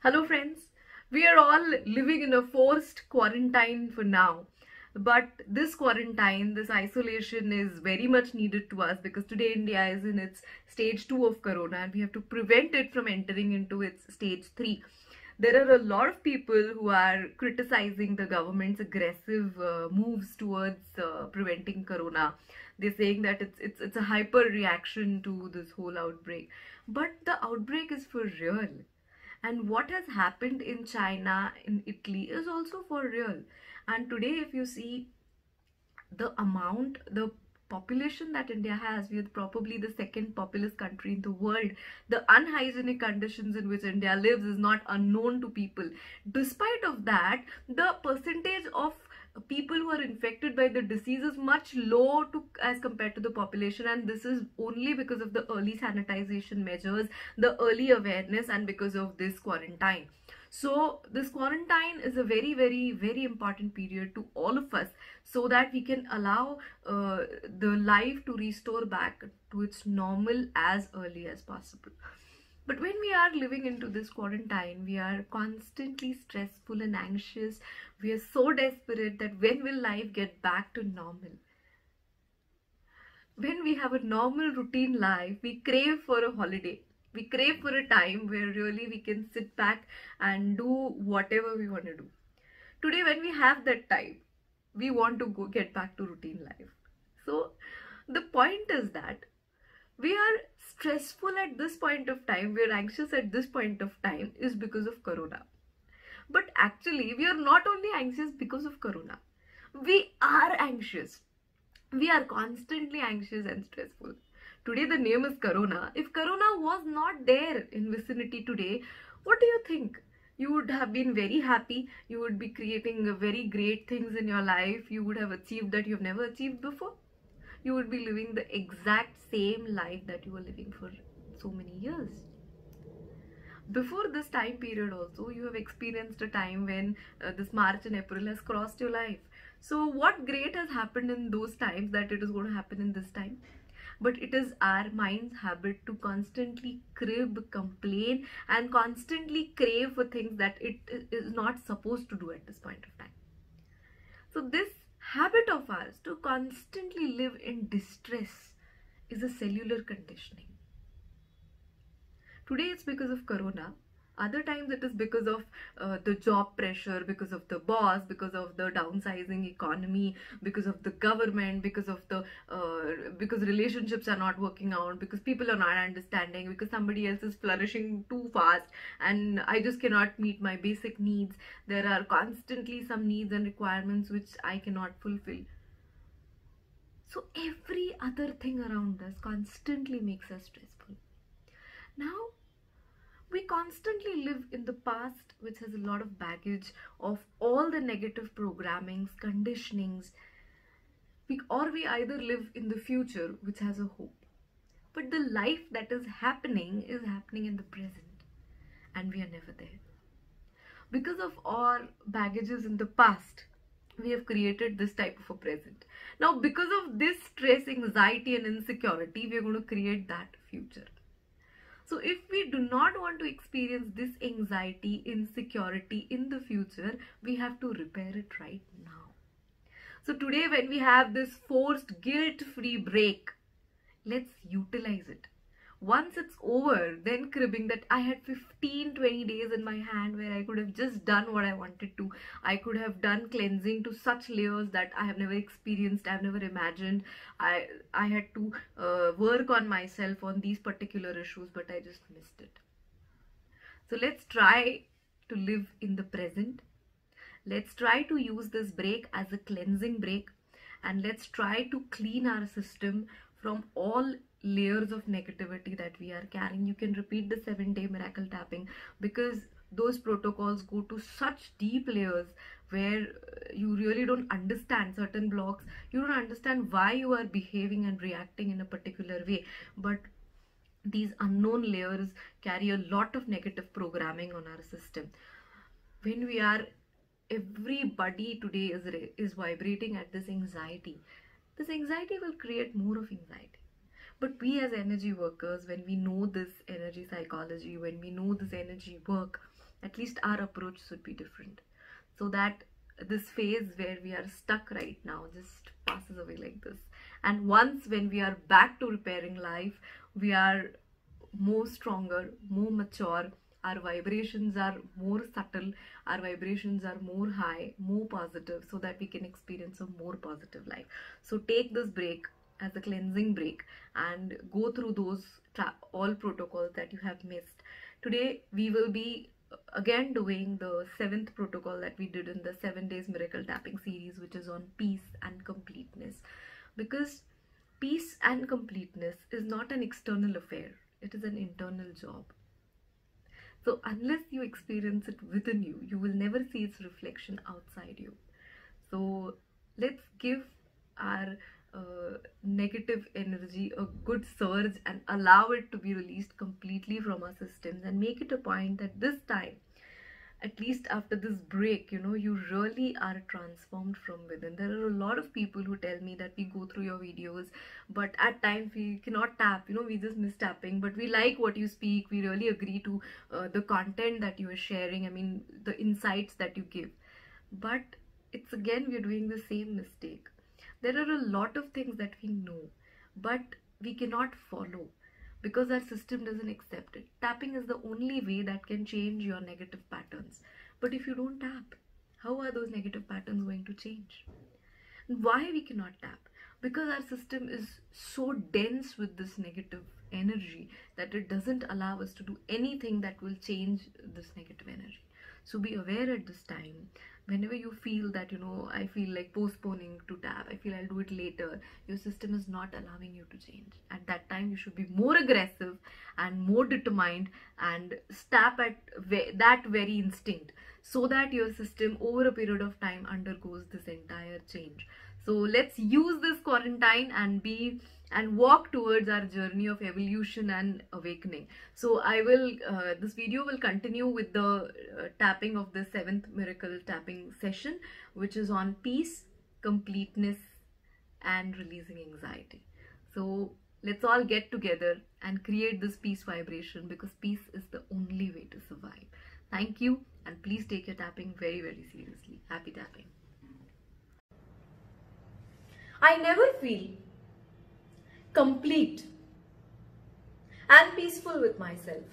Hello friends, we are all living in a forced quarantine for now. But this quarantine, this isolation is very much needed to us because today India is in its stage 2 of corona and we have to prevent it from entering into its stage 3. There are a lot of people who are criticizing the government's aggressive moves towards preventing corona. They're saying that it's a hyper reaction to this whole outbreak. But the outbreak is for real, and what has happened in China, in Italy, is also for real. And today, if you see the population that India has, we are probably the second populous country in the world. The unhygienic conditions in which India lives is not unknown to people. Despite of that, the percentage of people who are infected by the disease is much low as compared to the population, and this is only because of the early sanitization measures, the early awareness, and because of this quarantine. So this quarantine is a very important period to all of us, so that we can allow the life to restore back to its normal as early as possible. But when we are living into this quarantine, we are constantly stressful and anxious. We are so desperate that when will life get back to normal? When we have a normal routine life, we crave for a holiday. We crave for a time where really we can sit back and do whatever we want to do. Today, when we have that time, we want to go get back to routine life. So the point is that we are stressful at this point of time, we are anxious at this point of time is because of corona. But actually, we are not only anxious because of corona. We are anxious. We are constantly anxious and stressful. Today the name is corona. If corona was not there in vicinity today, what do you think? You would have been very happy. You would be creating very great things in your life. You would have achieved that you've never achieved before. You would be living the exact same life that you were living for so many years. Before this time period also, you have experienced a time when this March and April has crossed your life. So what great has happened in those times that it is going to happen in this time? But it is our mind's habit to constantly crib, complain, and constantly crave for things that it is not supposed to do at this point of time. So this habit of ours to constantly live in distress is a cellular conditioning. Today it's because of corona. Other times it is because of the job pressure, because of the boss, because of the downsizing economy, because of the government, because of the because relationships are not working out, because people are not understanding, because somebody else is flourishing too fast and I just cannot meet my basic needs. There are constantly some needs and requirements which I cannot fulfill. So every other thing around us constantly makes us stressful. Now we constantly live in the past, which has a lot of baggage of all the negative programmings, conditionings, or we either live in the future, which has a hope. But the life that is happening in the present, and we are never there. Because of our baggages in the past, we have created this type of a present. Now, because of this stress, anxiety, and insecurity, we are going to create that future. So if we do not want to experience this anxiety, insecurity in the future, we have to repair it right now. So today when we have this forced guilt-free break, let's utilize it. Once it's over, then cribbing that I had 15-20 days in my hand where I could have just done what I wanted to. I could have done cleansing to such layers that I have never experienced, I have never imagined. I had to work on myself on these particular issues, but I just missed it. So let's try to live in the present. Let's try to use this break as a cleansing break, and let's try to clean our system from all layers of negativity that we are carrying. You can repeat the 7-day miracle tapping because those protocols go to such deep layers where you really don't understand certain blocks. You don't understand why you are behaving and reacting in a particular way, but these unknown layers carry a lot of negative programming on our system. When we are, everybody today is vibrating at this anxiety. This anxiety will create more of anxiety. But we as energy workers, when we know this energy psychology, when we know this energy work, at least our approach should be different, so that this phase where we are stuck right now just passes away like this. And once when we are back to repairing life, we are more stronger, more mature, our vibrations are more subtle, our vibrations are more high, more positive, so that we can experience a more positive life. So take this break as a cleansing break and go through those all protocols that you have missed. Today we will be again doing the 7th protocol that we did in the 7 days miracle tapping series, which is on peace and completeness. Because peace and completeness is not an external affair, it is an internal job. So unless you experience it within you, you will never see its reflection outside you. So let's give our negative energy a good surge and allow it to be released completely from our systems, and make it a point that this time, at least after this break, you know, you really are transformed from within. There are a lot of people who tell me that we go through your videos, but at times we cannot tap, you know, we just miss tapping, but we like what you speak, we really agree to the content that you are sharing, I mean the insights that you give. But it's again, we're doing the same mistake. There are a lot of things that we know, but we cannot follow because our system doesn't accept it. Tapping is the only way that can change your negative patterns. But if you don't tap, how are those negative patterns going to change? Why we cannot tap? Because our system is so dense with this negative energy that it doesn't allow us to do anything that will change this negative energy. So be aware at this time. Whenever you feel that, you know, I feel like postponing to tap, I feel I'll do it later, your system is not allowing you to change. At that time, you should be more aggressive and more determined and tap at that very instinct, so that your system over a period of time undergoes this entire change. So let's use this quarantine and walk towards our journey of evolution and awakening. So I will, this video will continue with the tapping of the 7th miracle tapping session, which is on peace, completeness, and releasing anxiety. So let's all get together and create this peace vibration, because peace is the only way to survive. Thank you, and please take your tapping very, very seriously. Happy tapping. I never feel complete and peaceful with myself,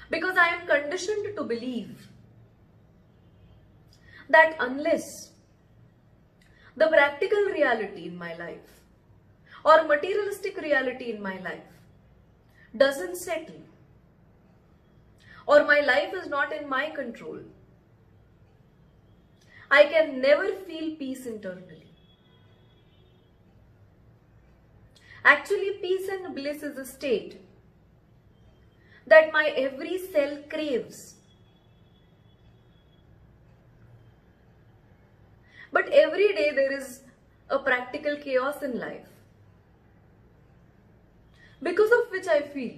because I am conditioned to believe that unless the practical reality in my life or materialistic reality in my life doesn't settle, or my life is not in my control, I can never feel peace internally. Actually, peace and bliss is a state that my every cell craves. But every day there is a practical chaos in life, because of which I feel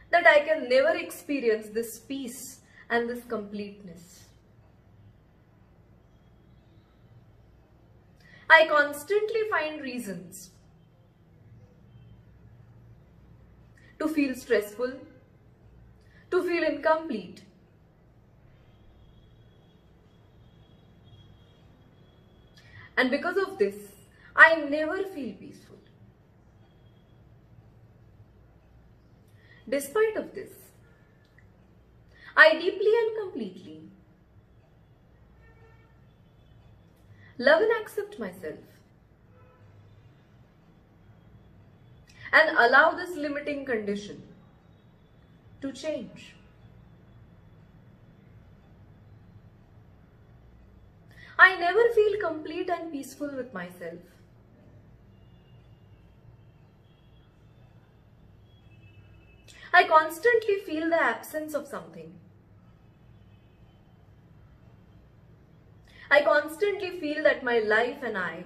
that I can never experience this peace and this completeness. I constantly find reasons to feel stressful, to feel incomplete. And because of this, I never feel peaceful. Despite of this, I deeply and completely love and accept myself, and allow this limiting condition to change. I never feel complete and peaceful with myself. I constantly feel the absence of something. I constantly feel that my life and I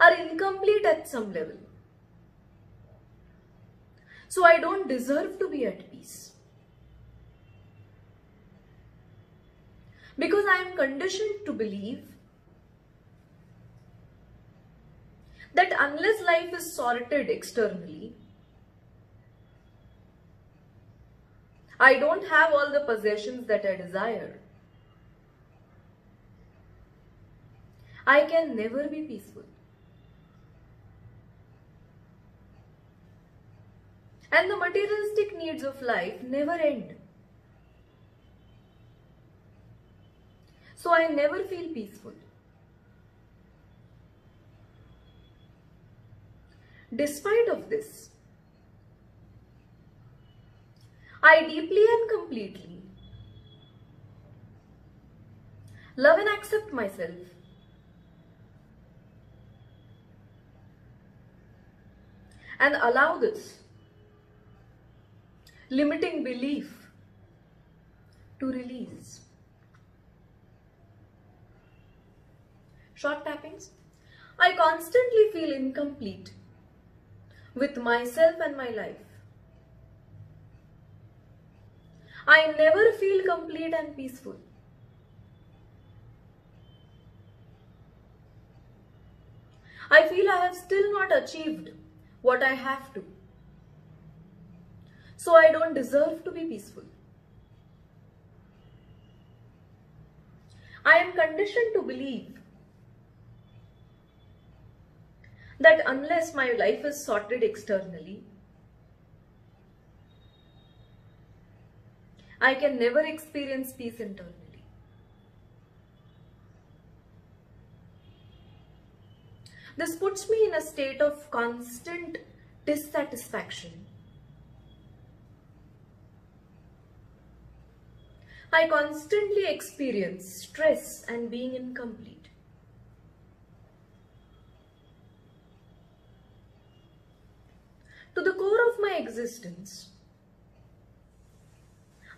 are incomplete at some level. So I don't deserve to be at peace. Because I am conditioned to believe that unless life is sorted externally, I don't have all the possessions that I desire. I can never be peaceful. And the materialistic needs of life never end. So I never feel peaceful. Despite of this, I deeply and completely love and accept myself. And allow this limiting belief to release. Short tappings. I constantly feel incomplete with myself and my life. I never feel complete and peaceful. I feel I have still not achieved what I have to. So I don't deserve to be peaceful. I am conditioned to believe that unless my life is sorted externally, I can never experience peace internally. This puts me in a state of constant dissatisfaction. I constantly experience stress and being incomplete. To the core of my existence,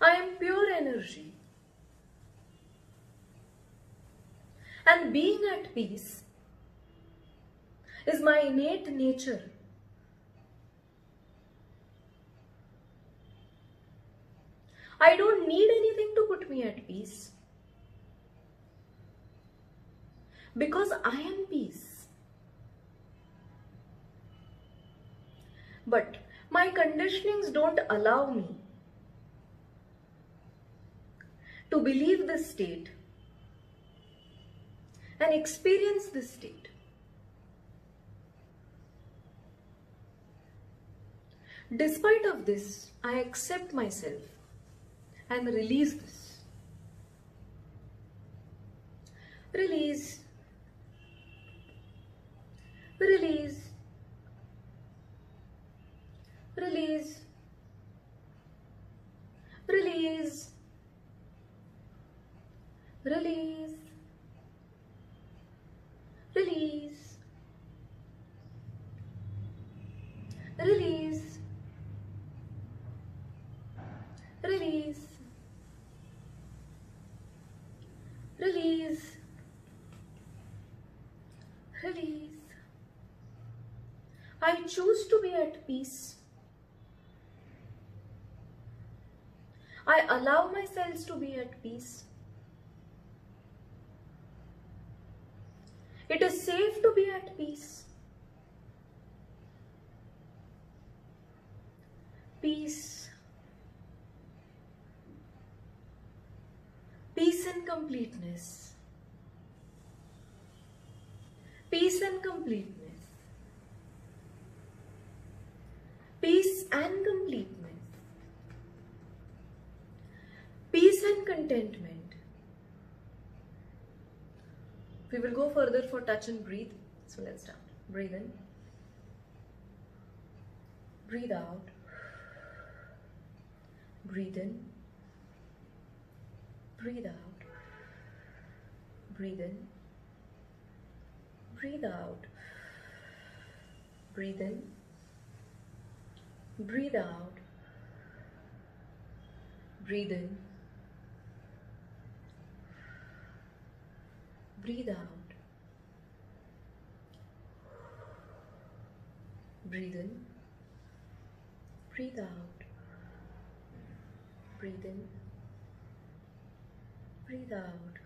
I am pure energy. And being at peace is my innate nature. I don't need anything to put me at peace, because I am peace. But my conditionings don't allow me to believe this state and experience this state. Despite of this, I accept myself and release this. Release. Release. Release. Release. Release. Release. Release. Release. Release. Release. I choose to be at peace. I allow myself to be at peace. It is safe to be at peace. Peace. Peace and completeness. Peace and completeness. Peace and completeness. Peace and contentment. We will go further for touch and breathe. So let's start. Breathe in. Breathe out. Breathe in. Breathe out. Breathe in. Breathe out. Breathe in. Breathe out. Breathe in. Breathe out. Breathe in. Breathe out. Breathe in. Breathe out.